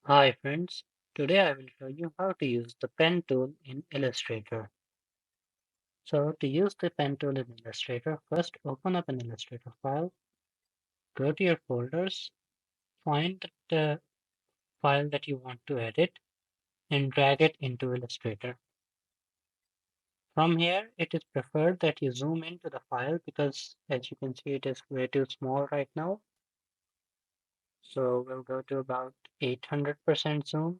Hi friends, today I will show you how to use the pen tool in Illustrator. So to use the pen tool in Illustrator, first open up an Illustrator file, go to your folders, find the file that you want to edit and drag it into Illustrator. From here, it is preferred that you zoom into the file because as you can see it is way too small right now. So we'll go to about 800% zoom.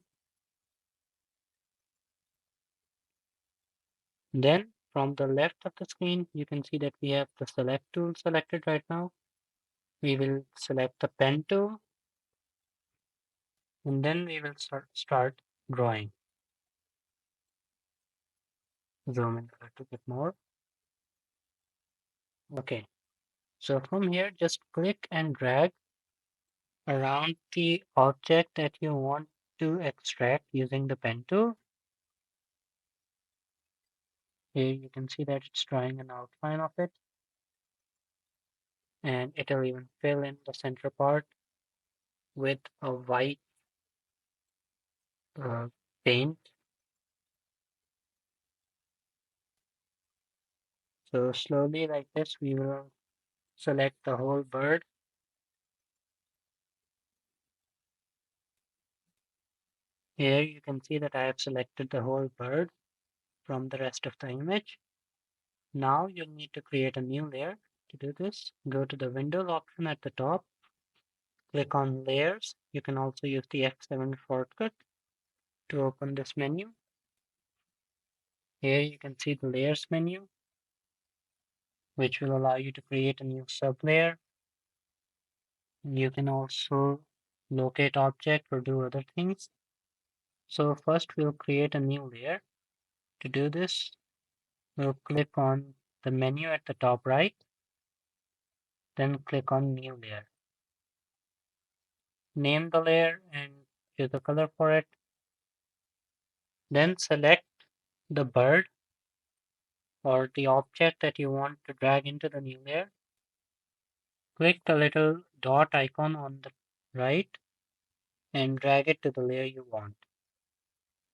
Then from the left of the screen, you can see that we have the select tool selected right now. We will select the pen tool and then we will start drawing. Zoom in a little bit more. Okay, so from here, just click and drag around the object that you want to extract using the pen tool. Here you can see that it's drawing an outline of it and it'll even fill in the center part with a white uh, paint. So slowly like this, we will select the whole bird. Here you can see that I have selected the whole bird from the rest of the image. Now you'll need to create a new layer. To do this, go to the Windows option at the top, click on Layers. You can also use the F7 shortcut to open this menu. Here you can see the Layers menu, which will allow you to create a new sublayer. You can also locate object or do other things. So first we'll create a new layer. To do this, we'll click on the menu at the top right, then click on New Layer. Name the layer and choose a color for it. Then select the bird or the object that you want to drag into the new layer. Click the little dot icon on the right and drag it to the layer you want.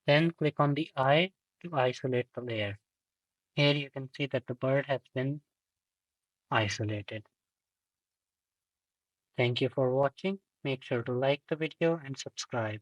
Then click on the eye to isolate the layer. Here you can see that the bird has been isolated. Thank you for watching. Make sure to like the video and subscribe.